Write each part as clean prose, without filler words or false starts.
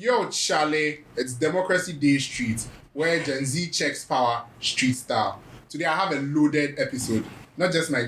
Yo, Charley, it's Democracy Day Street, where Gen Z checks power street style. Today I have a loaded episode. Not just my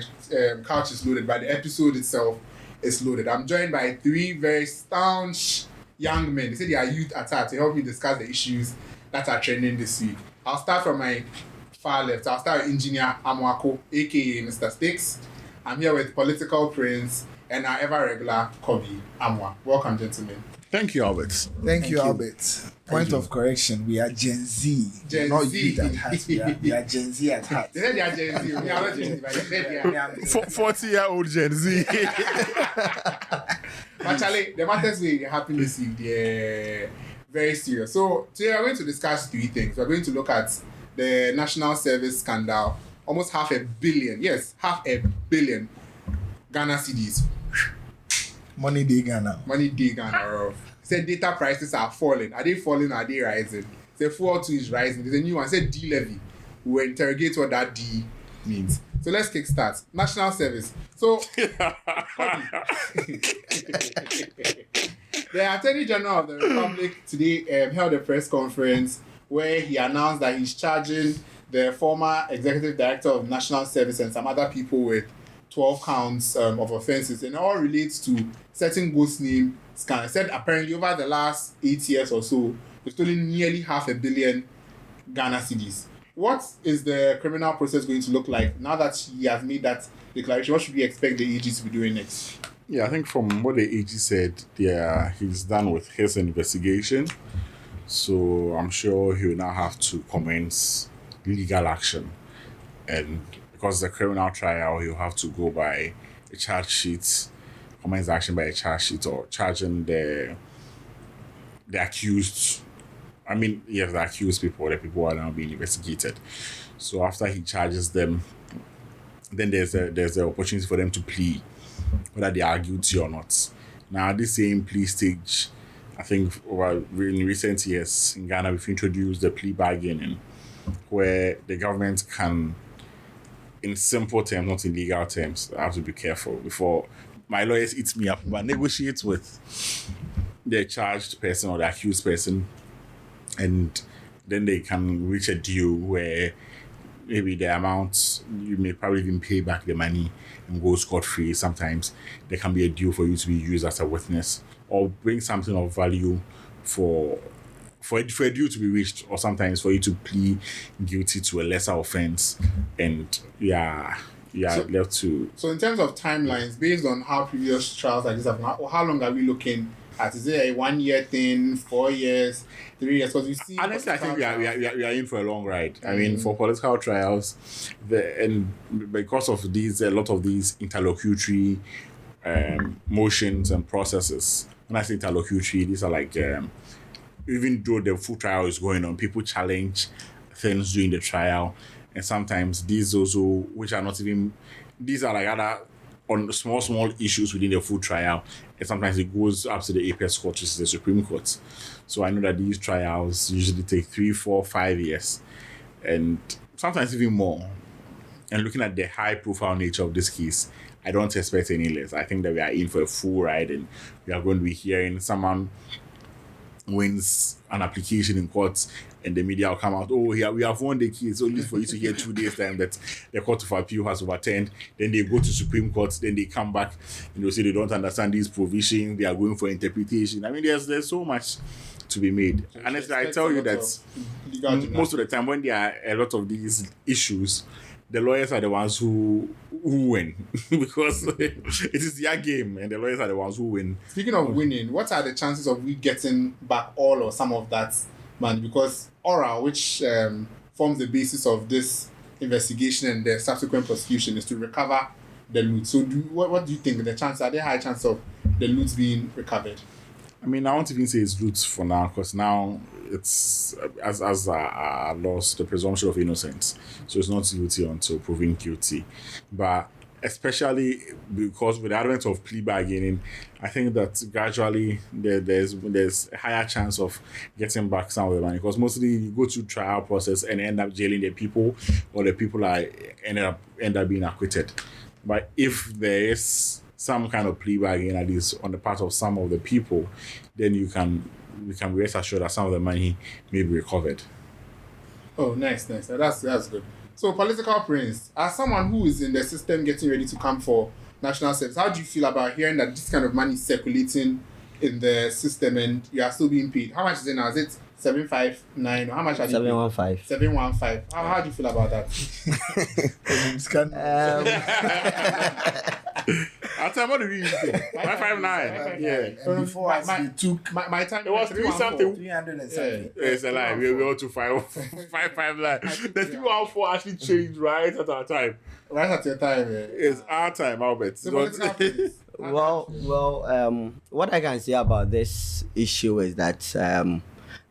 couch is loaded, but the episode itself is loaded. I'm joined by three very staunch young men. They say they are youth at heart to help me discuss the issues that are trending this week. I'll start from my far left. I'll start with Engineer Amwako, aka Mr. Sticks. I'm here with Political Prince and our ever regular Kobe Amwa. Welcome, gentlemen. Thank you, Albert. Thank you, Albert. Point of correction, we are Gen Z. Gen not Z. youth at heart. We are Gen Z at heart. They said they are Gen Z. We are not Gen Z, but they said they are. 40-year-old Gen Z. But Charlie, the matters we happen this week, they're very serious. So today we're going to discuss three things. We're going to look at the national service scandal. Almost $500 million. Yes, $500 million Ghana cedis. Money day Ghana. Money day Ghana. Said data prices are falling. Are they falling or are they rising? Say 4.2 is rising. There's a new one. Said DLevy. We will interrogate what that D means. So let's kick start. National service. So the Attorney General of the Republic today held a press conference where he announced that he's charging the former executive director of National Service and some other people with 12 counts of offenses, and it all relates to certain ghost name scam. Said apparently over the last 8 years or so, we've stolen nearly $500 million Ghana cedis. What is the criminal process going to look like now that he has made that declaration? What should we expect the AG to be doing next? Yeah, I think from what the AG said, he's done with his investigation. So I'm sure he will now have to commence legal action. And because the criminal trial, he'll have to go by a charge sheet, commence action by a charge sheet, or charging the accused. I mean, yes, the accused people, the people who are now being investigated. So after he charges them, then there's the opportunity for them to plea, whether they are guilty or not. Now, this same plea stage, I think in recent years in Ghana, we've introduced the plea bargaining, where the government can, in simple terms, not in legal terms, I have to be careful before my lawyers eat me up, but negotiate with the charged person or the accused person, and then they can reach a deal where maybe the amount, you may probably even pay back the money and go scot-free. Sometimes there can be a deal for you to be used as a witness or bring something of value for a deal to be reached, or sometimes for you to plead guilty to a lesser offense, and left to. So in terms of timelines, based on how previous trials like this have gone, how long are we looking at? Is it a 1 year thing, 4 years, 3 years? Because we see. Honestly, I think we are in for a long ride. I mean, for political trials, and because of these, a lot of these interlocutory motions and processes. When I say interlocutory, these are like. Even though the full trial is going on, people challenge things during the trial, and sometimes these also, which are not even, these are like other on small issues within the full trial, and sometimes it goes up to the apex court, which is the Supreme Court. So I know that these trials usually take 3, 4, 5 years, and sometimes even more. And looking at the high-profile nature of this case, I don't expect any less. I think that we are in for a full ride, and we are going to be hearing someone wins an application in court, and the media will come out, we have won the case, only for you to hear 2 days time that the Court of Appeal has overturned. Then they go to Supreme Court, then they come back and they'll say they don't understand these provisions, they are going for interpretation. I mean, there's so much to be made. So honestly, I tell you that most of the time when there are a lot of these issues, the lawyers are the ones who win because it is their game, and the lawyers are the ones who win. Speaking of winning, what are the chances of we getting back all or some of that money? Because ORA, which forms the basis of this investigation and the subsequent prosecution, is to recover the loot. So what do you think the chances? Are there high chances of the loot being recovered? I mean, I won't even say it's loot for now, because now it's as laws, the presumption of innocence. So it's not guilty until proven guilty. But especially because with the advent of plea bargaining, I think that gradually there's a higher chance of getting back some of the money, because mostly you go through trial process and end up jailing the people, or the people end up being acquitted. But if there is some kind of plea bargain, at least on the part of some of the people, then you can we can rest assured that some of the money may be recovered. Oh, nice. That's good. So, political prince, as someone who is in the system getting ready to come for national service, how do you feel about hearing that this kind of money is circulating in the system and you are still being paid? How much is it now? Is it 759 or how much are you 715. 715. How do you feel about that? I'll tell you, what do you think? 559. Yeah. And before we took My time It was 3 something. 300 and something. It's a lie. We all to 559. The 314 actually changed right at our time. Right at your time. It's our time, Albert. So political prince. Well, what I can say about this issue is that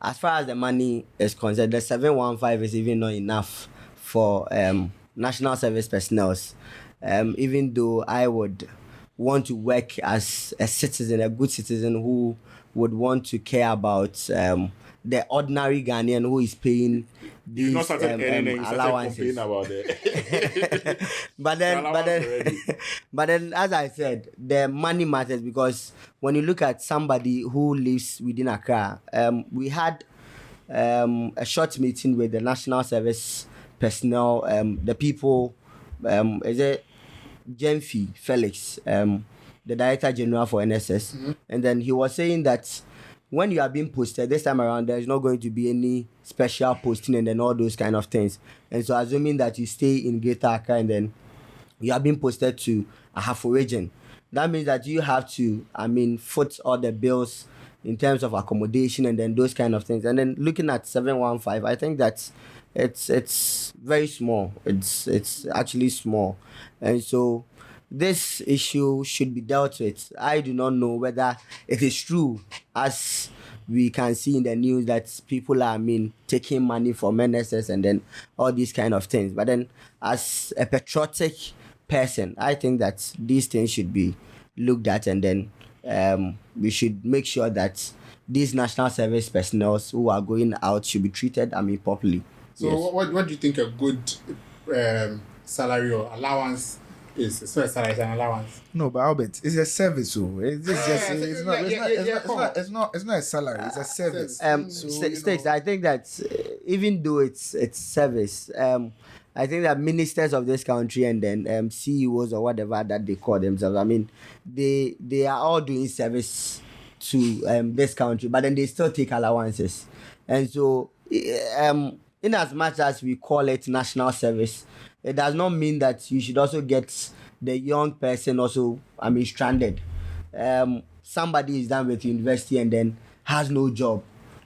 as far as the money is concerned, the 715 is even not enough for national service personnel. Even though I would want to work as a citizen, a good citizen who would want to care about the ordinary Ghanaian who is paying these You've not started earning, allowances. started complaining about it. But then, as I said, the money matters because when you look at somebody who lives within Accra, we had a short meeting with the national service personnel, the people, is it Jenfi Felix, the Director General for NSS, and then he was saying that when you are being posted this time around, there's not going to be any special posting and then all those kind of things. And so assuming that you stay in Greater Accra and then you are being posted to a Ahafo region, that means that you have to, foot all the bills in terms of accommodation and then those kind of things. And then looking at 715, I think that it's very small. It's actually small. And so this issue should be dealt with. I do not know whether it is true, as we can see in the news, that people are taking money from NSS and then all these kind of things. But then as a patriotic person, I think that these things should be looked at, and then we should make sure that these national service personnel who are going out should be treated properly. So Yes. what do you think a good salary or allowance is? It's not a salary, it's an allowance. No, but Albert, it's a service. So it's not a salary. It's a service. Sticks, I think that even though it's service, I think that ministers of this country and then CEOs or whatever that they call themselves, they are all doing service to this country, but then they still take allowances. And so in as much as we call it national service, it does not mean that you should also get the young person also stranded. Somebody is done with university and then has no job,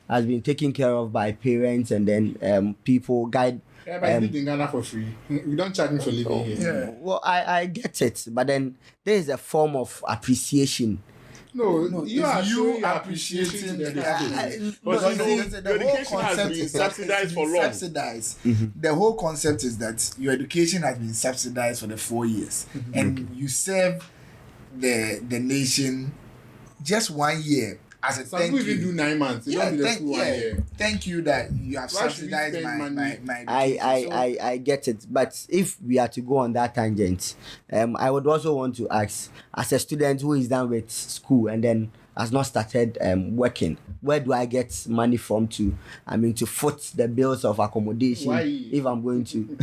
has been taken care of by parents, and then people guide. Yeah, but you live in Ghana for free. We don't charge me for living here. Yeah. Well, I get it, but then there is a form of appreciation. No, you are showing appreciating the the Because the your whole education has concept been is that subsidized it's for been long. subsidized. The whole concept is that your education has been subsidized for the 4 years, and you serve the nation just 1 year as a Some thank people you. even do 9 months. You don't do the school 1 year. Thank you that you have Why should we subsidized spend my money? education. I get it, but if we are to go on that tangent, I would also want to ask, as a student who is done with school and then has not started working, where do I get money from to foot the bills of accommodation? Why? If I'm going to?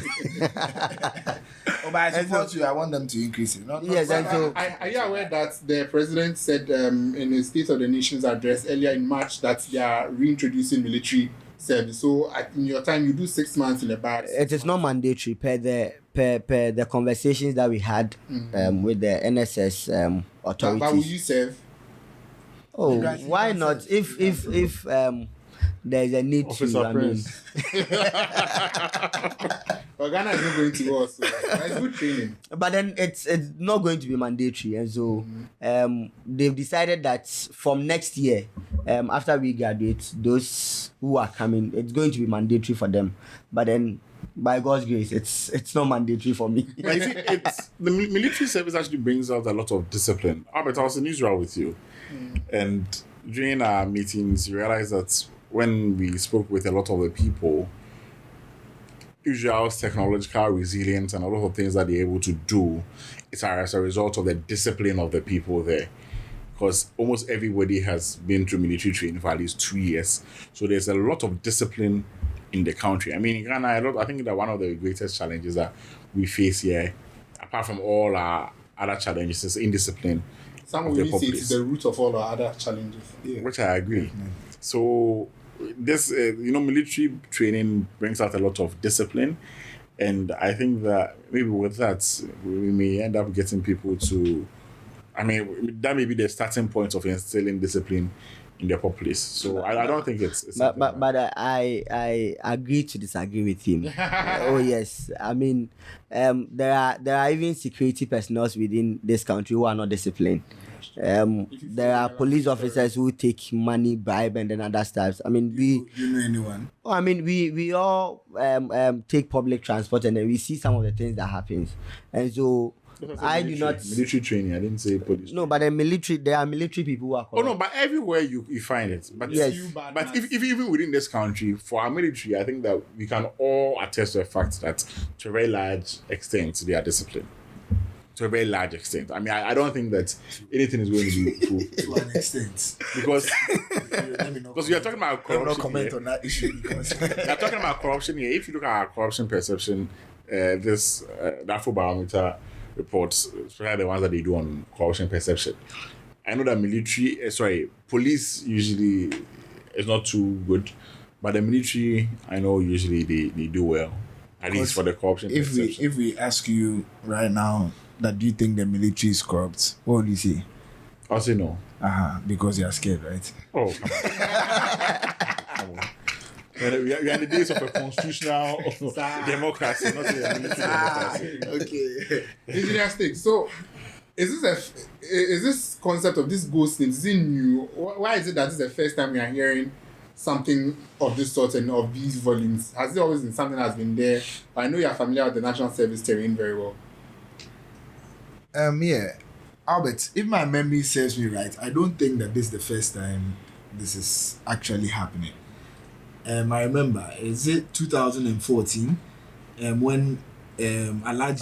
Oh, but I support you. I want them to increase it. Yes, and so Are you aware that the president said in his State of the Nation's address earlier in March that they are reintroducing military service? So in your time, you do 6 months in a bar. it is not mandatory per the conversations that we had with the NSS But will authorities. you serve? Oh, Guys, you why can not? say- If there is a need Officer to, Prince. But Ghana is not going to war, so it's good training. but then it's not going to be mandatory, and so they've decided that from next year, after we graduate, those who are coming, it's going to be mandatory for them. But then, by God's grace, it's not mandatory for me. But you see, it's the military service actually brings out a lot of discipline. Albert, I was in Israel with you, and during our meetings, you realize that when we spoke with a lot of the people, Israel's technological resilience and a lot of things that they're able to do, it's as a result of the discipline of the people there. because almost everybody has been through military training for at least 2 years. So there's a lot of discipline in the country. I mean, in Ghana, I think that one of the greatest challenges that we face here, apart from all our other challenges, is indiscipline. Some will say it's the root of all our other challenges. Yeah. Which I agree. So this, military training brings out a lot of discipline. And I think that maybe with that, we may end up getting people to, that may be the starting point of instilling discipline in the populace. So I don't think it's but I agree to disagree with him. Oh yes, there are even security personnel within this country who are not disciplined. There are police officers who take money, bribe, and then other stuff. You know anyone? We all take public transport, and then we see some of the things that happens, and so. I do not military training. I didn't say police. No, but there are military people who are corrupt. Oh no, but everywhere you find it. But yes. But if even within this country, for our military, I think that we can all attest to the fact that to a very large extent they are disciplined. To a very large extent. I don't think that anything is going to be proved to an extent because we are talking about corruption. I will not comment on that issue because we are talking about corruption here. If you look at our corruption perception, this the Afrobarometer reports, especially the ones that they do on corruption perception. I know that police usually is not too good, but the military, I know usually they do well, at least for the corruption perception. If we ask you right now that do you think the military is corrupt, what would you say? I'll say no. Because you are scared, right? Oh, come on. We are in the days of a constitutional democracy, not a military democracy. Okay. Engineer Stick, so is this concept of this ghost names, is it new? Why is it that this is the first time we are hearing something of this sort and of these volumes? Has it always been something that has been there? I know you are familiar with the National Service terrain very well. Yeah. Albert, if my memory serves me right, I don't think that this is the first time this is actually happening. I remember, is it 2014 when Alhaji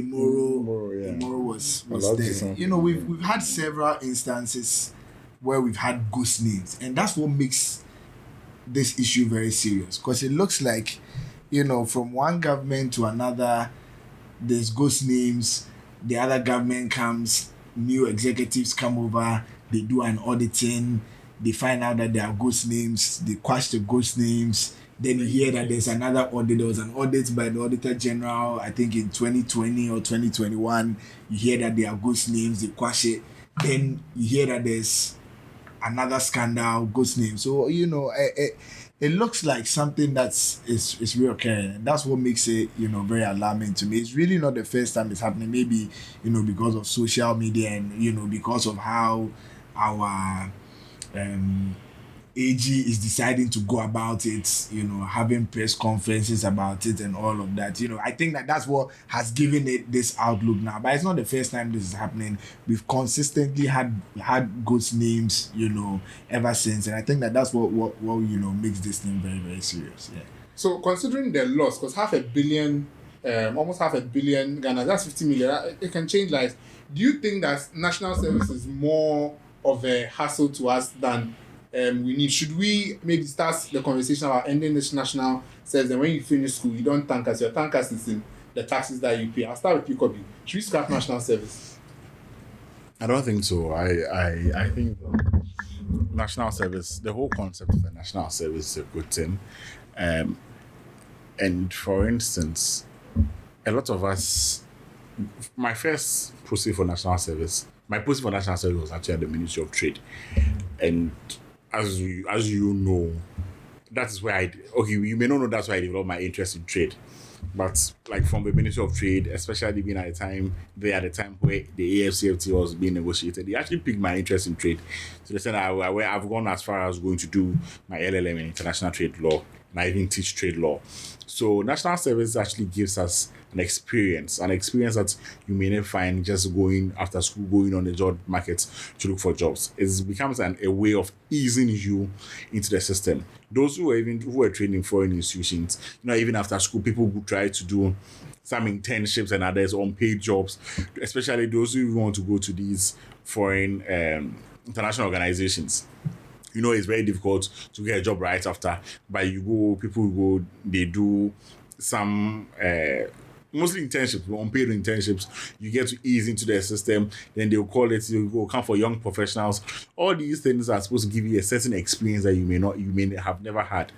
Imoro was there. We've had several instances where we've had ghost names, and that's what makes this issue very serious, because it looks like, from one government to another, there's ghost names, the other government comes, new executives come over, they do an auditing, they find out that there are ghost names, they quash the ghost names, then you hear that there's another audit. There was an audit by the Auditor General, I think in 2020 or 2021, you hear that there are ghost names, they quash it, then you hear that there's another scandal, ghost names. So, it looks like something that's reoccurring, and that's what makes it, very alarming to me. It's really not the first time it's happening, maybe, because of social media and, because of how our AG is deciding to go about it, having press conferences about it and all of that. I think that's what has given it this outlook now. But it's not the first time this is happening. We've consistently had ghost names, ever since. And I think that's what makes this thing very, very serious. Yeah. So considering the loss, because almost half a billion Ghana, that's 50 million, it can change lives. Do you think that national service is more of a hassle to us than we need? Should we maybe start the conversation about ending this national service, and when you finish school, you don't thank us, your thank us is in the taxes that you pay? I'll start with you, Kobe. Should we scrap national service? I don't think so. I think national service, the whole concept of the national service is a good thing. And for instance, a lot of us, my first proceed for national service was actually at the Ministry of Trade. And as you know, that is where you may not know that's why I developed my interest in trade. But like from the Ministry of Trade, especially being at the time where the AFCFT was being negotiated, they actually piqued my interest in trade. So they said I've gone as far as going to do my LLM in international trade law might even teach trade law. So national service actually gives us an experience that you may not find just going after school, going on the job market to look for jobs. It becomes a way of easing you into the system. Those who are trained in foreign institutions, even after school, people who try to do some internships and others unpaid jobs, especially those who want to go to these foreign international organizations. It's very difficult to get a job right after, but people go, they do some mostly internships, unpaid internships. You get to ease into the system, then they'll call it, you'll go come for young professionals. All these things are supposed to give you a certain experience that you may have never had.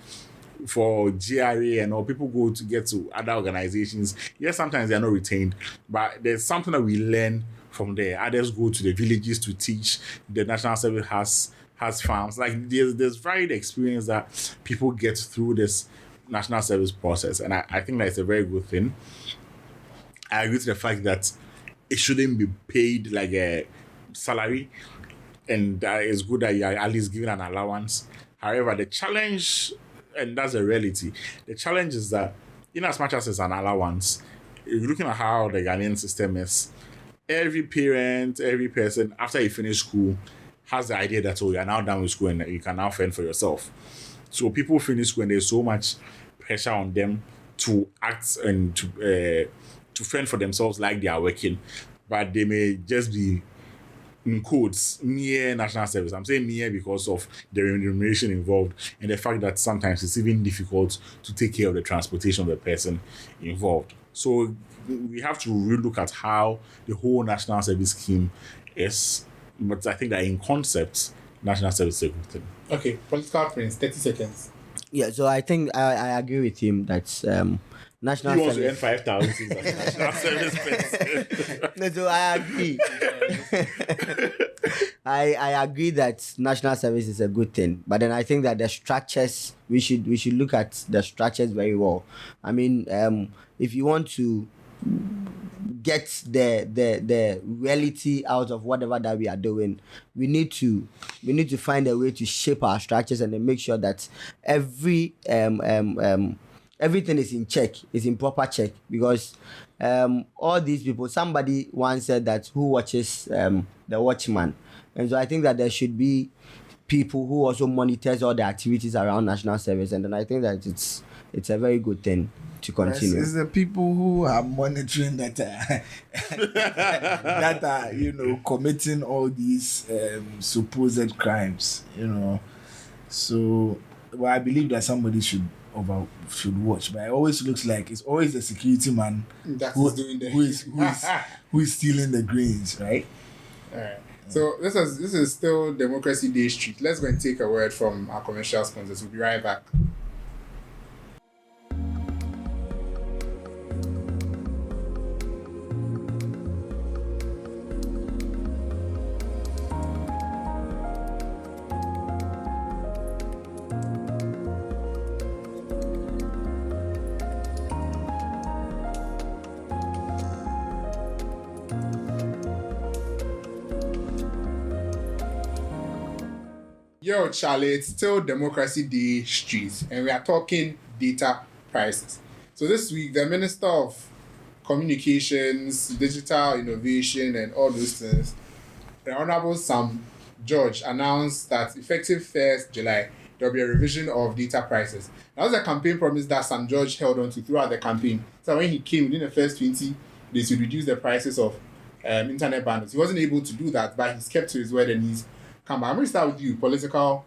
For GRA and all, people go to get to other organizations. Yes, sometimes they're not retained, but there's something that we learn from there. Others go to the villages to teach. The national service has farms. Like there's varied experience that people get through this national service process, and I think that it's a very good thing. I agree to the fact that it shouldn't be paid like a salary, and that it's good that you are at least given an allowance. However, the challenge, and that's a reality, the challenge is that in as much as it's an allowance, if you're looking at how the Ghanaian system is, every parent, every person, after you finish school, has the idea that, you are now done with school and you can now fend for yourself. So people finish school and there's so much pressure on them to act and to fend for themselves like they are working, but they may just be, in quotes, mere national service. I'm saying mere because of the remuneration involved and the fact that sometimes it's even difficult to take care of the transportation of the person involved. So we have to relook at how the whole national service scheme is. But I think that in concept, national service is a good thing. Okay, political prince, 30 seconds. Yeah, so I think I agree with him that national He wants service. to earn 5,000 as national service person. No, so I agree. I agree that national service is a good thing, but then I think that the structures, we should look at the structures very well. I mean, if you want to get the reality out of whatever that we are doing, we need to find a way to shape our structures and then make sure that everything is in check, is in proper check, because all these people, somebody once said that who watches the watchman, and so I think that there should be people who also monitors all the activities around national service, and then I think that it's a very good thing to continue. It's the people who are monitoring that are committing all these supposed crimes, So, well, I believe that somebody should watch, but it always looks like it's always the security man who is stealing the greens, right? All right. So this is still Democracy Day Street. Let's go and take a word from our commercial sponsors. We'll be right back. Yo, Charley, it's still Democracy Day Street, and we are talking data prices. So this week, the Minister of Communications, Digital Innovation, and all those things, the Honorable Sam George, announced that effective 1st July, there will be a revision of data prices. That was a campaign promise that Sam George held on to throughout the campaign. So when he came within the first 20 days to reduce the prices of internet bundles, he wasn't able to do that, but he's kept to his word and he's come back. I'm going to start with you, political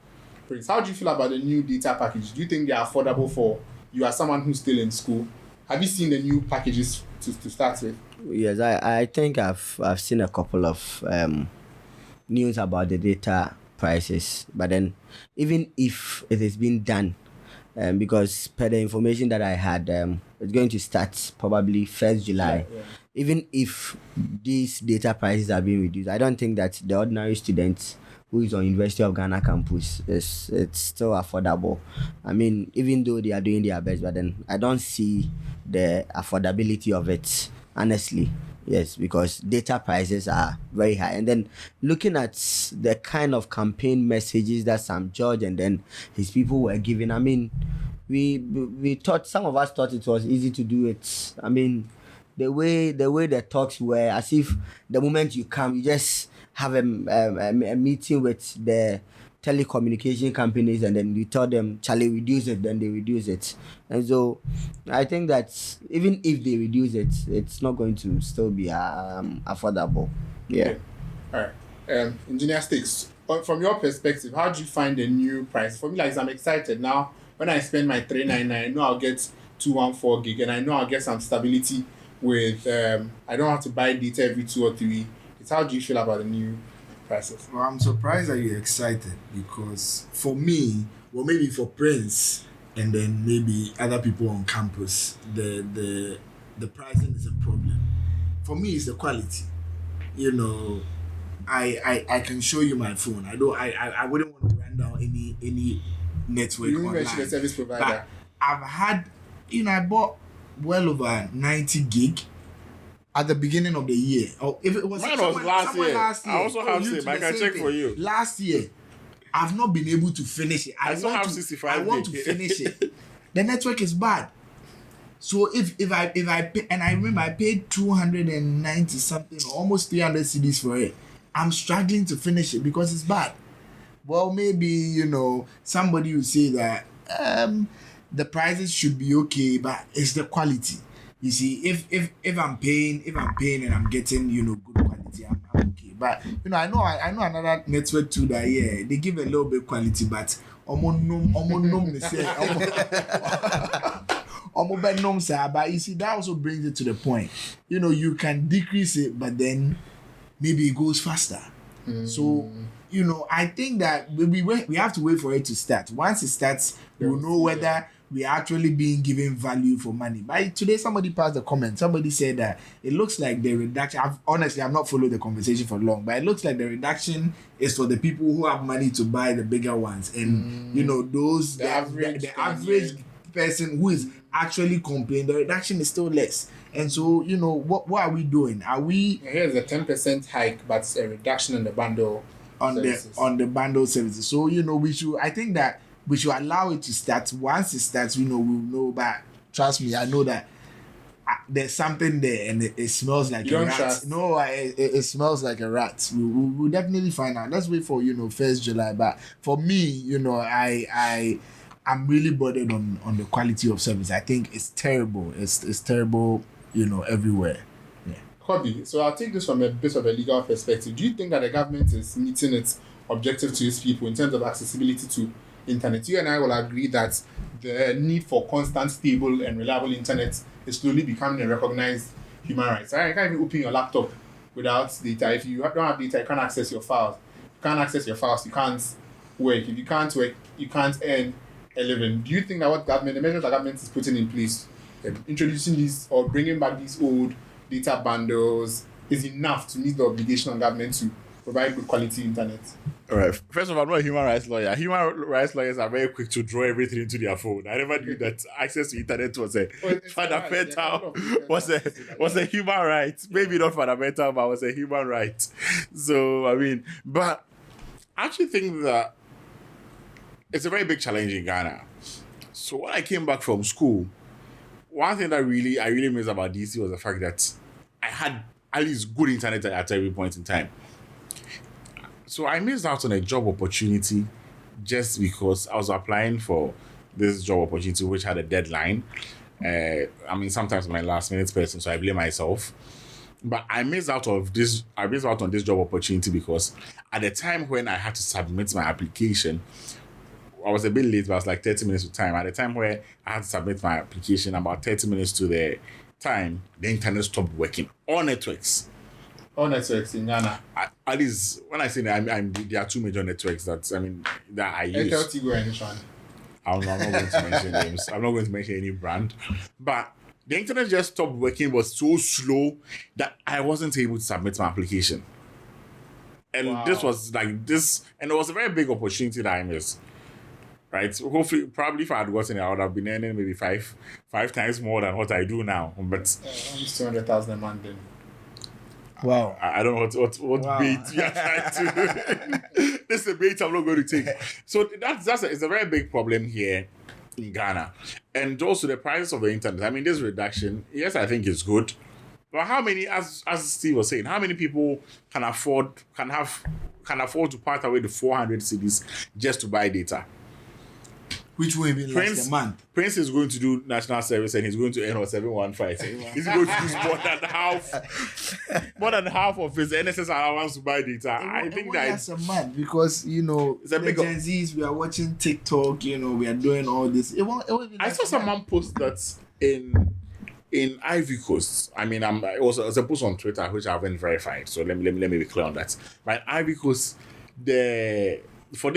prince. How do you feel about the new data package? Do you think they are affordable for you as someone who's still in school? Have you seen the new packages to start with? Yes, I think I've seen a couple of news about the data prices, but then even if it has been done, because per the information that I had, it's going to start probably 1st July. Yeah. Even if these data prices are being reduced, I don't think that the ordinary students who is on University of Ghana campus it's still affordable. I mean, even though they are doing their best, but then I don't see the affordability of it, honestly. Yes, because data prices are very high. And then looking at the kind of campaign messages that Sam George and then his people were giving, I mean, we thought, some of us thought it was easy to do it. I mean, the way the talks were, as if the moment you come, you just have a meeting with the telecommunication companies, and then you tell them, Charlie, reduce it, then they reduce it. And so I think that even if they reduce it, it's not going to still be affordable. Yeah. Okay. All right. Engineer Sticks, from your perspective, how do you find the new price? For me, like, I'm excited now. When I spend my $399, I know I'll get 214 gig, and I know I'll get some stability with I don't have to buy data every 2 or 3. It's how do you feel about the new prices? Well, I'm surprised that you're excited, because for me, well, maybe for Prince and then maybe other people on campus, the pricing is a problem. For me, it's the quality. You know, I can show you my phone. I wouldn't want to run down any network You online. mentioned the service provider. But I've had, I bought well over 90 gig at the beginning of the year. Or if it was Mine was last year. I also have you same. do I the can same check thing. for you. Last year, I've not been able to finish it. I still want have to, 65 I want to gig. finish it. The network is bad. So if I pay, and I remember I paid 290 something, almost 300 cedis for it. I'm struggling to finish it because it's bad. Well, maybe somebody will say that the prices should be okay, but it's the quality. You see, if I'm paying and I'm getting good quality, I'm okay. But I know another network too that they give a little bit quality, but but you see, that also brings it to the point. You can decrease it, but then maybe it goes faster. So I think that we have to wait for it to start. Once it starts, we'll know whether we are actually being given value for money. But today, somebody passed a comment. Somebody said that it looks like the reduction. I've not followed the conversation for long, but it looks like the reduction is for the people who have money to buy the bigger ones, and the average person who is actually complaining, the reduction is still less. And so, what are we doing? Are we Here's a 10% hike, but a reduction in the bundle services. on the bundle services? So I think that we should allow it to start. Once it starts, we'll know. But trust me, I know that there's something there, and it smells like You a don't rat. trust? No, it smells like a rat. We'll definitely find out. Let's wait for 1st July. But for me, I'm really bothered on the quality of service. I think it's terrible. It's terrible, everywhere. Yeah. Kobe, so I'll take this from a bit of a legal perspective. Do you think that the government is meeting its objective to its people in terms of accessibility to internet? You and I will agree that the need for constant, stable, and reliable internet is slowly becoming a recognized human right. So you can't even open your laptop without data. If you don't have data, you can't access your files. You can't access your files, you can't work. If you can't work, you can't earn a living. Do you think that the measures the government is putting in place, introducing these or bringing back these old data bundles, is enough to meet the obligation on government to provide good quality internet? All right. First of all, I'm not a human rights lawyer. Human rights lawyers are very quick to draw everything into their phone. I never knew that access to internet was fundamental. Was a human right. Maybe not fundamental, but was a human right. So but I actually think that it's a very big challenge in Ghana. So when I came back from school, one thing that I really miss about DC was the fact that I had at least good internet at every point in time. So I missed out on a job opportunity just because I was applying for this job opportunity, which had a deadline. Sometimes I'm a last minute person, so I blame myself. But I missed out on this job opportunity because at the time when I had to submit my application, I was a bit late, but I was like 30 minutes to time. At the time where I had to submit my application, about 30 minutes to the time, the internet stopped working. All networks. All networks in Ghana. At least, when I say that, there are two major networks that I use. Airtel, Tigo, and which one? I'm not going to mention names. I'm not going to mention any brand. But the internet just stopped working. It was so slow that I wasn't able to submit my application. And This was like this, and it was a very big opportunity that I missed. Right? So hopefully, probably if I had gotten it, I would have been earning maybe five times more than what I do now. But almost 200,000 a month then. Wow. I don't know what bait you are trying to. This is a bait I'm not going to take. So it's a very big problem here in Ghana. And also the prices of the internet. I mean, this reduction, yes, I think it's good. But how many, as Steve was saying, how many people can afford to part away the 400 cedis just to buy data? Which will be less a month. Prince is going to do national service and he's going to earn what 715. He's going to use more than half of his NSS allowance to buy data. I think that's a month because it's a the Gen Zs, we are watching TikTok. We are doing all this. I saw someone post that in Ivory Coast. I mean, it was a post on Twitter which I haven't verified. So let me be clear on that. But in Ivory Coast, for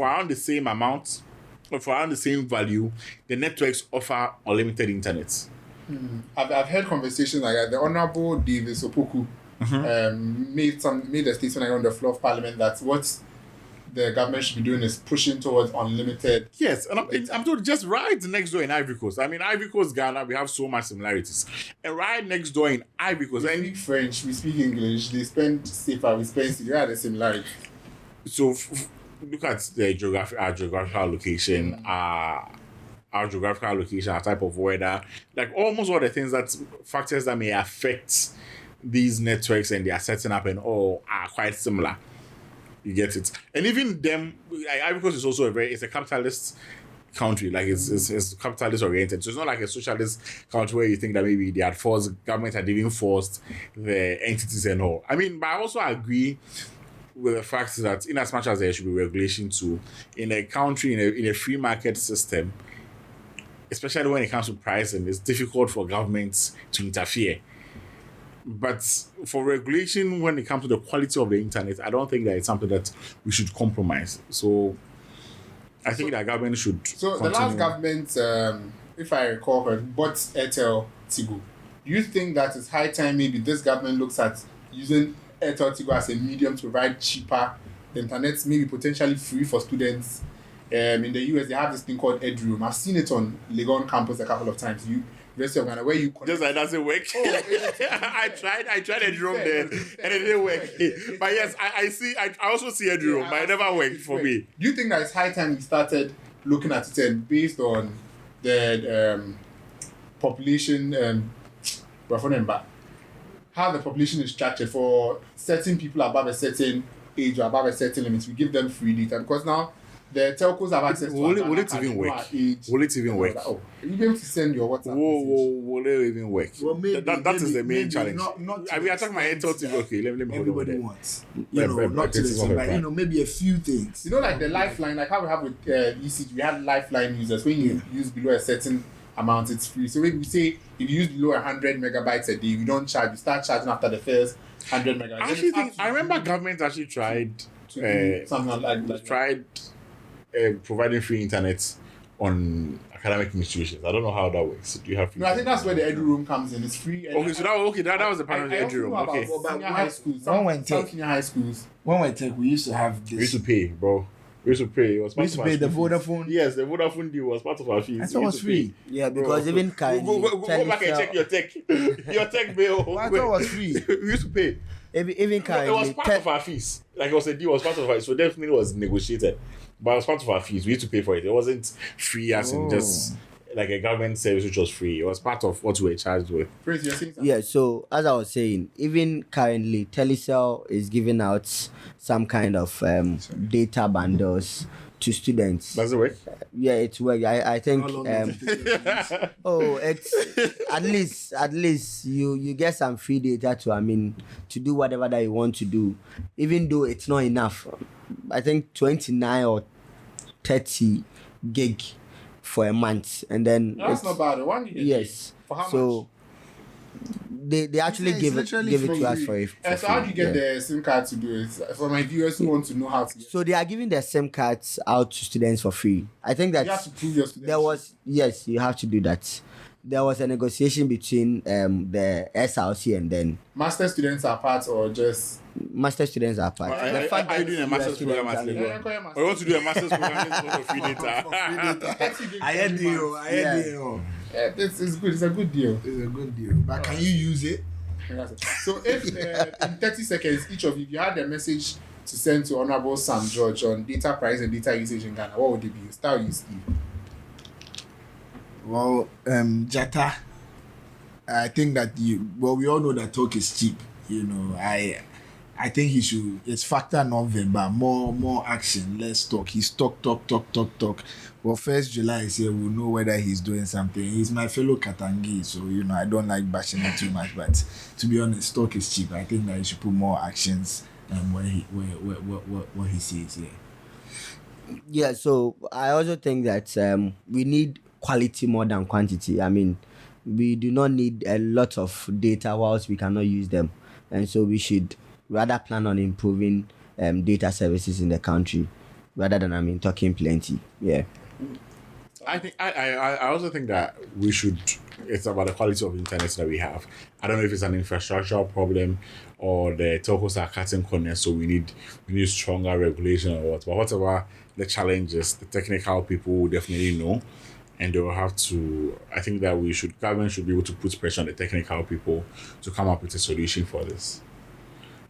around the same amount. For around the same value, the networks offer unlimited internet. I've heard conversations like that. The Honorable Davis Opoku made a statement on the floor of Parliament that what the government should be doing is pushing towards unlimited. Yes, and I'm told just right next door in Ivory Coast. I mean, Ivory Coast, Ghana, we have so much similarities. And right next door in Ivory Coast, we speak French, we speak English. They spend safer, we spend. They are the similarities. So. Look at our geographical location, our type of weather, like almost all the things factors that may affect these networks and their setting up and all are quite similar. You get it, and even them, because it's also it's a capitalist country, like it's capitalist oriented. So it's not like a socialist country where you think that maybe government had even forced the entities and all. I mean, but I also agree with the fact that in as much as there should be regulation too, in a country, in a free market system, especially when it comes to pricing, it's difficult for governments to interfere. But for regulation, when it comes to the quality of the internet, I don't think that it's something that we should compromise. So I think that government should continue. The last government, if I recall, bought Airtel Tigo. Do you think that it's high time maybe this government looks at using Airtel Tigo as a medium to provide cheaper internet, maybe potentially free for students? In the US, they have this thing called EdRoom. I've seen it on Legon campus a couple of times. University of Ghana, where you just like doesn't work. I tried EdRoom there and it didn't work. But yes, I also see EdRoom, but it never worked for me. Do you think that it's high time we started looking at it and based on the population how the population is structured for certain people above a certain age or above a certain limit, we give them free data because now the telcos have access to will it even work? Will it even work? Oh, you'll be able to send your WhatsApp message. Will it even work? Well, maybe, that is the main challenge. Not I mean, I talk my Airtel TV. Okay, let me hold everybody on wants. Not to the same, but maybe a few things. Like the lifeline, like how we have with ECG, we have lifeline users. When you use below a certain amount, it's free. So when we say if you use below 100 megabytes a day, we don't charge. We start charging after the first 100 megabytes. I remember government actually tried something like providing free internet on academic institutions. I don't know how that works. Do you have free? No, I think that's where the EdRoom comes in. It's free. Okay, so that was the part of the EdRoom. Okay. Senior high schools. Some senior high schools. When we take, we used to have this. We used to pay, bro. We used to pay. It was we used to pay the Vodafone. Yes, the Vodafone deal was part of our fees. I thought it was free. Yeah, because bro, even go back and check your tech. Your tech bill. I thought it was free. We used to pay. Even it was part of our fees. Like it was a deal, it was part of our, so definitely was negotiated. But it was part of our fees. We used to pay for it. It wasn't free as in just like a government service which was free. It was part of what we were charged with. Yeah, so as I was saying, even currently Telecel is giving out some kind of data bundles to students. Does it work? Yeah, it's work. I think it's at least you get some free data to do whatever that you want to do, even though it's not enough. I think 29 or 30 gig for a month, and then that's not bad. Yes. For how much? They actually give it to us for free. So how do you get the SIM card to do it? For my viewers who want to know how to get So they are giving their SIM cards out to students for free. I think that you have to prove your students. Yes, you have to do that. There was a negotiation between the SRC and then master students are part or just master students are part. Are you doing a master's program at Lagos? Or you want to do a master's program for free data? I heard you. Yeah, this is good. It's a good deal. It's a good deal. But can you use it? So if in 30 seconds, each of you, if you had a message to send to Honorable Sam George on data price and data usage in Ghana, what would it be? Start with you, Steve. Well, Jata, I think that we all know that talk is cheap. You know, I think he should. It's factor non-verbal, more action, less talk. He's talk. Well, 1st July is here. We'll know whether he's doing something. He's my fellow Katangi, so you know I don't like bashing him too much. But to be honest, talk is cheap. I think that he should put more actions where he says. Yeah. Yeah, so I also think that we need quality more than quantity. I mean, we do not need a lot of data whilst we cannot use them, and so we should rather plan on improving data services in the country rather than talking plenty. Yeah. I think I also think that we should. It's about the quality of internet that we have. I don't know if it's an infrastructural problem or the telcos are cutting corners, so we need stronger regulation or what. But whatever the challenges, the technical people will definitely know, and they will have to. I think that government should be able to put pressure on the technical people to come up with a solution for this.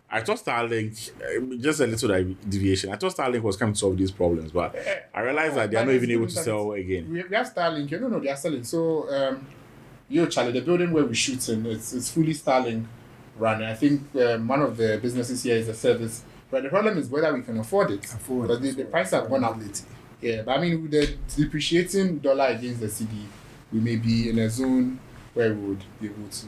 I thought Starlink, just a little deviation. I thought Starlink was coming to solve these problems, but I realized that they are not even able to sell again. We have Starlink. You don't know they are selling. So, Charley, the building where we shoot in, it's fully Starlink running. I think one of the businesses here is a service, but the problem is whether we can afford it. But the price have gone up. Yeah, but I mean, with the depreciating dollar against the CD, we may be in a zone where we would be able to.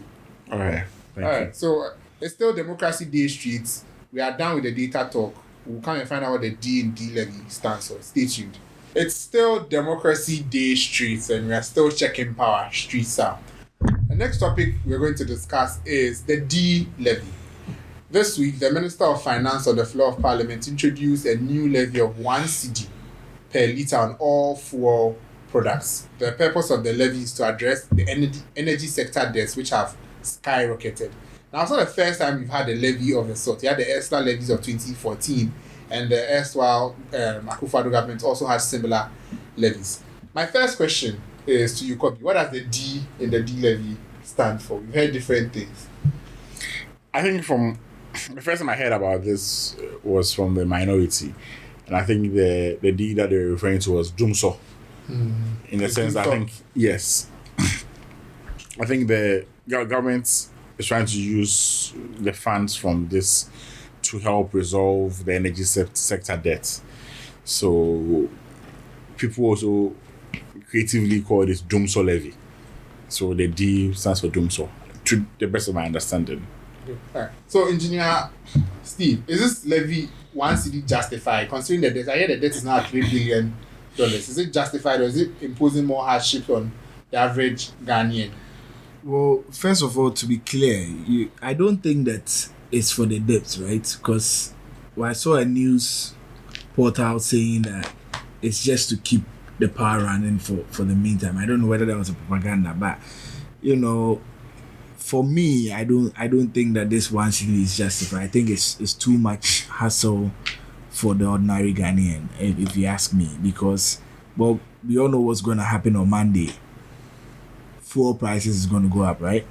All right. Thank you. So. It's still Democracy Day Street. We are done with the data talk. We'll come and find out what the D in DLevy stands for. Stay tuned. It's still Democracy Day Street, and we are still checking power streets out. The next topic we're going to discuss is the DLevy. This week, the Minister of Finance on the floor of Parliament introduced a new levy of 1 cedi per litre on all fuel products. The purpose of the levy is to address the energy sector debts which have skyrocketed. Now, it's not the first time we've had a levy of the sort. You had the ESLA levies of 2014, and the erstwhile Akufo-Addo government also had similar levies. My first question is to you, Kobe. What does the D in the DLevy stand for? We've heard different things. I think from the first time I heard about this was from the minority, and I think the D that they're referring to was Dumso. In the sense, I think, yes. I think the government is trying to use the funds from this to help resolve the energy sector debt. So people also creatively call this Dumso levy. So the D stands for Dumso, to the best of my understanding. All right. So, Engineer Steve, is this levy 1 cedi justified, considering the debt? I hear the debt is now at $3 billion. Is it justified, or is it imposing more hardship on the average Ghanaian? Well, first of all, to be clear, I don't think that it's for the debt, right? Because I saw a news portal saying that it's just to keep the power running for the meantime. I don't know whether that was a propaganda, but you know, for me, I don't think that this 1 cedi is justified. I think it's too much hassle for the ordinary Ghanaian, if you ask me, because well, we all know what's going to happen on Monday. Fuel prices is going to go up, right?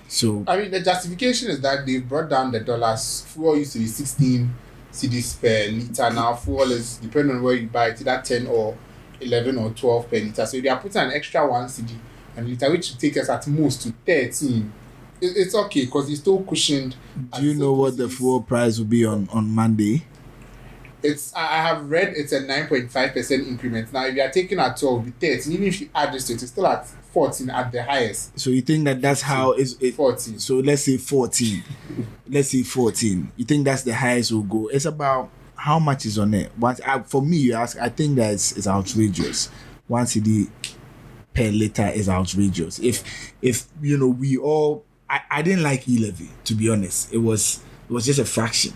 So I mean, the justification is that they've brought down the dollars. Fuel used to be 16 cedis per litre. Now fuel is, depending on where you buy it, either 10 or 11 or 12 per litre. So they are putting an extra 1 cedi and litre, which would take us at most to 13. It's okay because it's still cushioned. Do you know what the fuel price will be on Monday? I have read it's a 9.5% increment. Now, if you are taking at 12, it'll be 13. Even if you add this to it, it's still at 14 at the highest. So you think that's how it's 14. So let's say 14. Let's say 14. You think that's the highest will go? It's about how much is on it. For me, you ask, I think that it's outrageous. 1 cedi per litre is outrageous. If you know, we all, I didn't like e-levy, to be honest. It was just a fraction.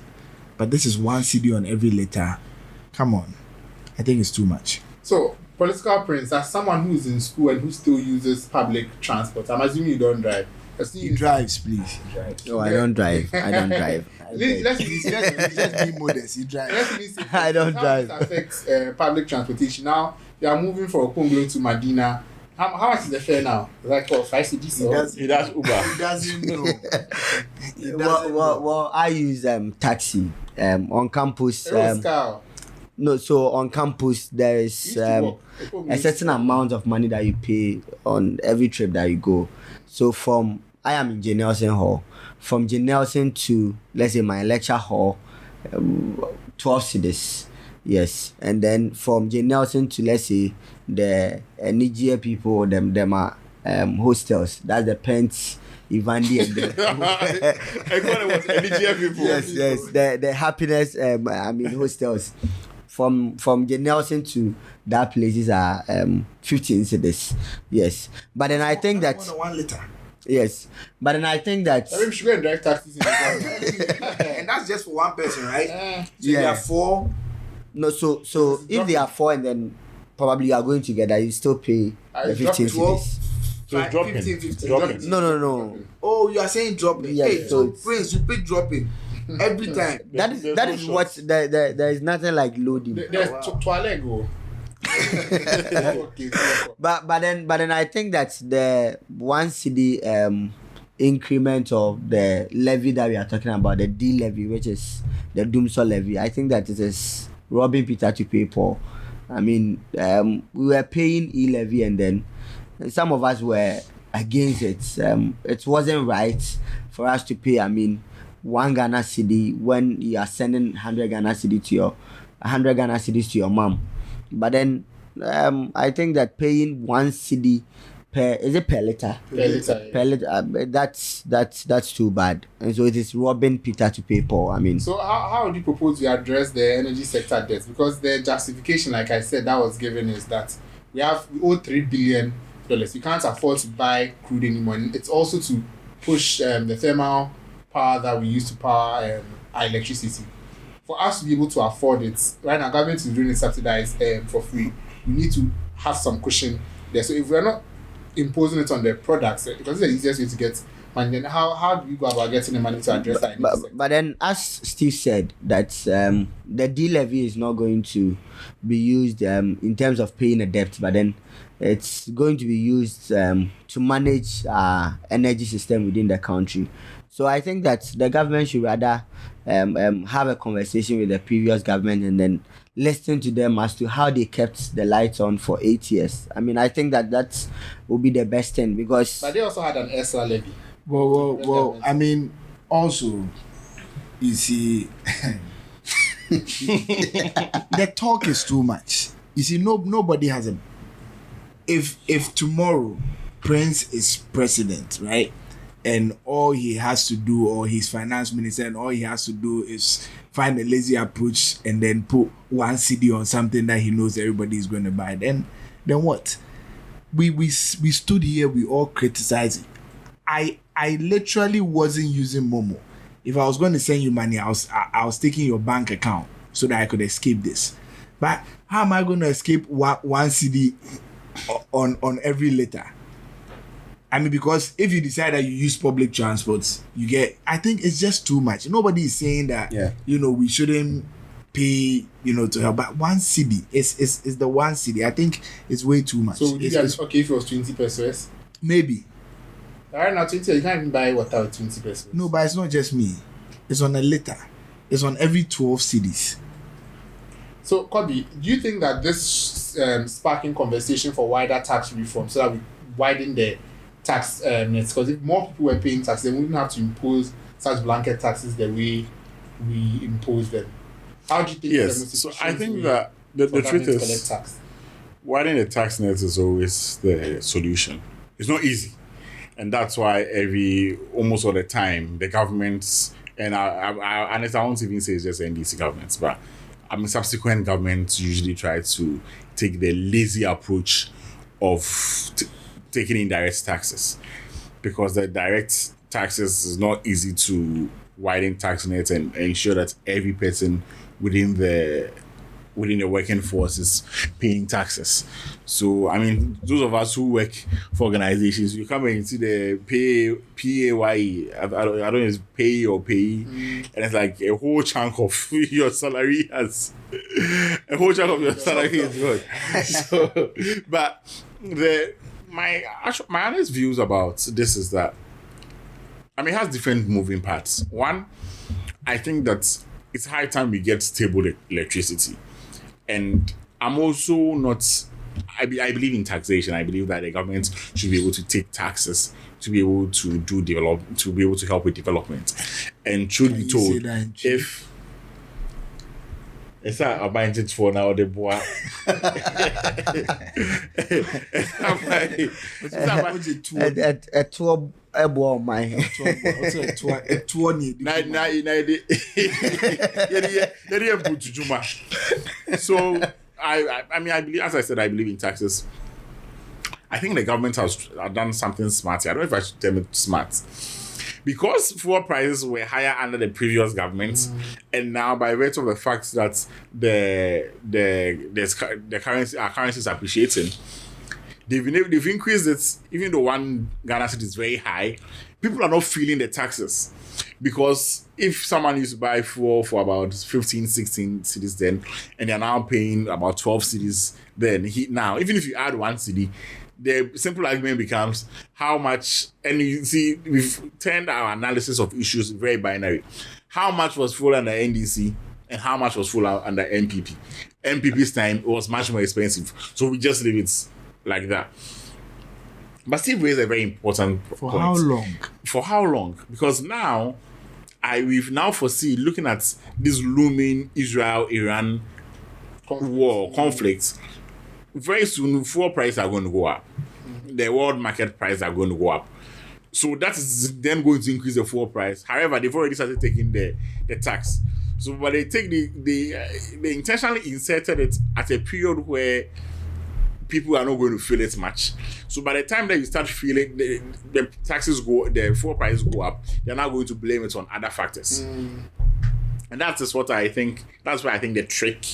But this is 1 cedi on every litre. Come on. I think it's too much. So, Political Prince, as someone who's in school and who still uses public transport, I'm assuming you don't drive. He drives, please. He drives. No, I don't drive. Let's just be modest. He drives. I don't drive. How this affects public transportation? Now, you are moving from Okonglo to Medina. How much is the fare now? Like 5 cedis? He does Uber. He doesn't know. Well, I use taxi on campus. No, so on campus there is Used to work. People a used certain to- amount of money that you pay on every trip that you go. So I am in J. Nelson Hall. From J. Nelson to, let's say, my lecture hall, 12 cedis. Yes. And then from J. Nelson to, let's say, the Nigeria people, them are hostels. That's the Pence, Ivandi, and the... I thought it was NGF people. yes. The happiness, hostels. From J. Nelson to that places are 15 cedis. Yes. But then I think that... 1 liter. Yes. But then I think that... I mean, we should go and drive taxis in the And that's just for one person, right? So Yeah. there are 4. No, so if they are 4 and then probably you are going together, you still pay I the dropped 15 it. cedis. So it's dropping. 15. Dropping. No. Oh, you are saying dropping. Yeah, Hey, so so it's- Prince, you pick dropping every time. That There's is no what shots. there is nothing like loading. There's toilet go. Okay, so- But then I think that the 1 cedi increment of the levy that we are talking about, the DLevy, which is the Doomsday levy, I think that it is robbing Peter to pay Paul. I mean, we were paying E-levy and then some of us were against it. It wasn't right for us to pay, 1 Ghana cedi when you are sending 100 Ghana cedi to your 100 Ghana cedis to your mom. But then I think that paying 1 cedi per liter? Per liter, yeah. Per liter, that's too bad. And so it is robbing Peter to pay Paul. So how would you propose we address the energy sector debt? Because the justification, like I said, that was given is that we owe $3 billion. We can't afford to buy crude anymore. And it's also to push the thermal power that we use to power our electricity. For us to be able to afford it, right now government is doing it subsidized for free. We need to have some cushion there. So if we're not imposing it on the products, because it's the easiest way to get money, then how do we go about getting the money to address that? But then, as Steve said, that the DLevy is not going to be used in terms of paying a debt, but then it's going to be used to manage our energy system within the country. So I think that the government should rather have a conversation with the previous government and then listen to them as to how they kept the lights on for 8 years. I think that would be the best thing because... But they also had an extra levy. Well, also, you see, the talk is too much. You see, nobody has a... If tomorrow Prince is president, right? And all he has to do, or his finance minister, and all he has to do is find a lazy approach and then put 1 cedi on something that he knows everybody is going to buy. Then what? We stood here, we all criticized it. I literally wasn't using Momo. If I was going to send you money, I was taking your bank account so that I could escape this. But how am I going to escape 1 cedi on every liter? Because if you decide that you use public transport, you get... I think it's just too much. Nobody is saying that, we shouldn't pay, to help. But 1 cedi is the 1 cedi. I think it's way too much. So would you guys okay if it was 20 pesos? Maybe. Right now, 20, you can't even buy water with 20 pesos. No, but it's not just me. It's on a liter. It's on every 12 cedis. So, Kobe, do you think that this sparking conversation for wider tax reform so that we widen the tax nets? Because if more people were paying tax, then we wouldn't have to impose such blanket taxes the way we impose them. How do you think? Yes, so I think that the truth is, widening the tax net is always the solution. It's not easy, and that's why almost all the time the governments and I won't even say it's just NDC governments, but subsequent governments usually try to take the lazy approach of taking indirect taxes, because the direct taxes is not easy to widen tax nets and ensure that every person within the working force is paying taxes. So those of us who work for organizations, you come into the PAYE, I don't know if it's pay or pay, and it's like a whole chunk of your salary is good. So, but my honest views about this is that it has different moving parts. One, I think that it's high time we get stable electricity. And I'm also not. I believe in taxation. I believe that the government should be able to take taxes to be able to to be able to help with development. And truth be told, if it's a buying for now, the boy. A tour ebo my so I mean, I believe, as I said, I believe in taxes. I think the government has done something smart here. I don't know if I should term it smart. Because fuel prices were higher under the previous government, and now by virtue of the fact that the currency, our currency is appreciating, they've increased it. Even though one Ghana cedi is very high, people are not feeling the taxes. Because if someone used to buy fuel for about 15, 16 cedis then, and they're now paying about 12 cedis, then now, even if you add 1 cedi, the simple argument becomes how much, and you see, we've turned our analysis of issues very binary. How much was fuel under NDC and how much was fuel under NPP? NPP's time was much more expensive, so we just leave it like that. But Steve raised a very important point. For how long? For how long? Because now, we've now foresee, looking at this looming Israel-Iran war, conflict, very soon fuel prices are going to go up. The world market prices are going to go up. So that is then going to increase the fuel price. However, they've already started taking the tax. So but they take they intentionally inserted it at a period where people are not going to feel it much. So by the time that you start feeling the taxes go, the fuel prices go up, they're now going to blame it on other factors. And that is what I think. That's why I think the trick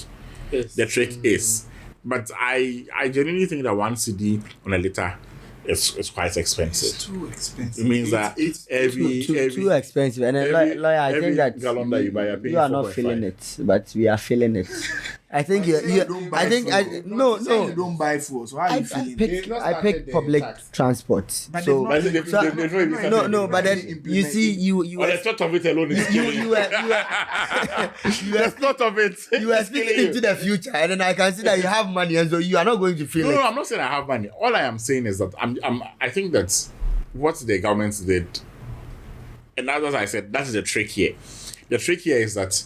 is. But I genuinely think that 1 cedi on a litre is quite expensive. It's too expensive. It means that it's too expensive. And then, lawyer, I think that gallon that you buy, you are not feeling it, but we are feeling it. I think you no. You don't buy fuel, so how are you feeling? I pick public transport. But So but but then you see you the thought of it alone is you were the thought of it. you are speaking into the future, and then I can see that you have money, and so you are not going to feel it. No, I'm not saying I have money. All I am saying is that I think that what the government did, and that's what I said, that is the trick here. The trick here is that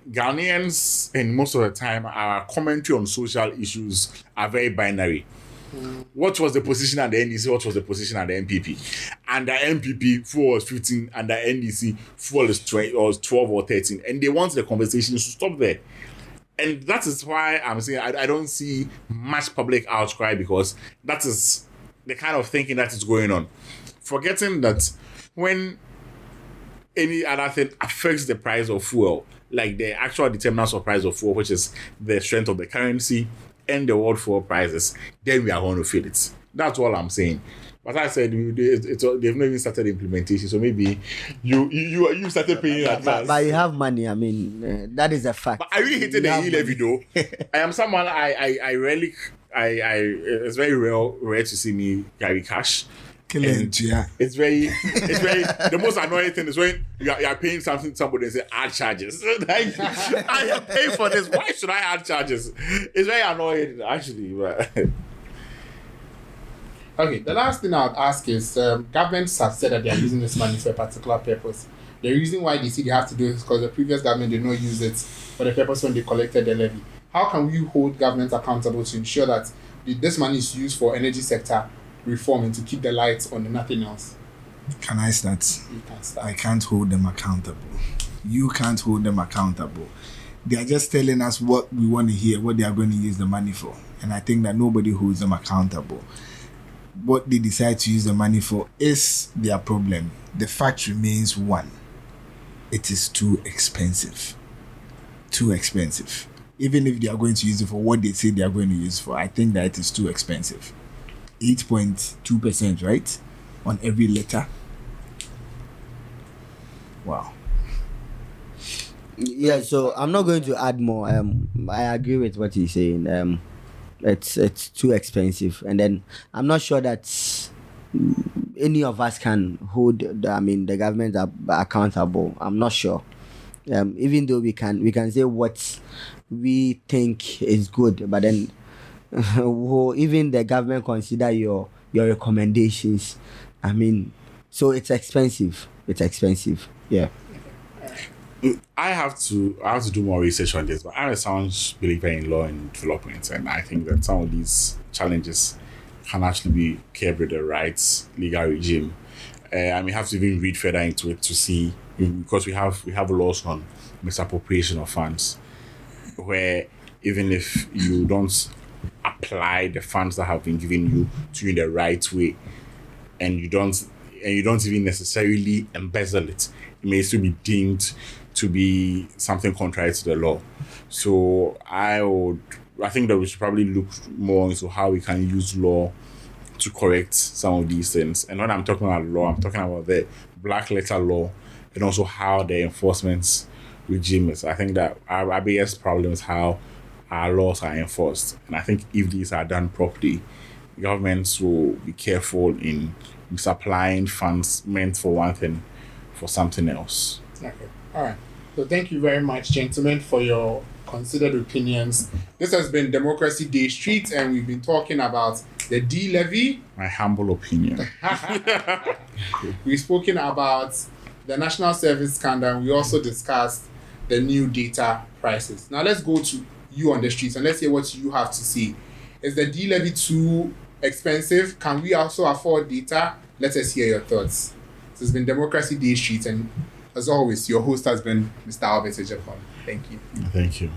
Ghanaians, and most of the time, our commentary on social issues are very binary. What was the position at the NDC? What was the position at the NPP? Under NPP, fuel was 15. Under NDC, fuel is 12 or 13. And they want the conversation to stop there. And that is why I'm saying I don't see much public outcry, because that is the kind of thinking that is going on. Forgetting that when any other thing affects the price of fuel, like the actual determinants of price of fuel, which is the strength of the currency and the world fuel prices, then we are going to feel it. That's all I'm saying. But I said they've not even started implementation, so maybe you started paying in advance. But you have money. I mean, that is a fact. But I really hated the DLevy though. I am someone I rarely it's very rare to see me carry cash. It's very the most annoying thing is when you are paying something to somebody and say add charges. Like, I am paying for this. Why should I add charges? It's very annoying actually. But okay, the last thing I would ask is governments have said that they are using this money for a particular purpose. The reason why they see they have to do it is because the previous government did not use it for the purpose when they collected the levy. How can we hold governments accountable to ensure that this money is used for energy sector reform and to keep the lights on and nothing else? Can I start? You can start. I can't hold them accountable. You can't hold them accountable. They are just telling us what we want to hear, what they are going to use the money for. And I think that nobody holds them accountable. What they decide to use the money for is their problem. The fact remains one. It is too expensive. Too expensive. Even if they are going to use it for what they say they are going to use it for, I think that it is too expensive. 8.2%, right? On every litre. Wow. Yeah, so I'm not going to add more. I agree with what he's saying. It's too expensive, and then I'm not sure that any of us can hold the government accountable. I'm not sure. Even though we can say what we think is good, but then will even the government consider your recommendations? I mean, so it's expensive. Yeah. I have to do more research on this, but I'm a sound believer in law and development, and I think that some of these challenges can actually be curbed with the right legal regime. I mean, have to even read further into it to see, because we have laws on misappropriation of funds, where even if you don't apply the funds that have been given you to you in the right way, and you don't even necessarily embezzle it, it may still be deemed to be something contrary to the law. So I think that we should probably look more into how we can use law to correct some of these things. And when I'm talking about law, I'm talking about the black letter law and also how the enforcement regime is. I think that our biggest problem is how our laws are enforced. And I think if these are done properly, governments will be careful in misapplying funds meant for one thing for something else. Okay. All right. So thank you very much, gentlemen, for your considered opinions. This has been Democracy Day Street, and we've been talking about the DLevy. My humble opinion. We've spoken about the national service scandal, and we also discussed the new data prices. Now let's go to you on the streets and let's hear what you have to say. Is the DLevy too expensive? Can we also afford data? Let us hear your thoughts. This has been Democracy Day Street, and as always, your host has been Mr. Albert Ejapon. Thank you. Thank you.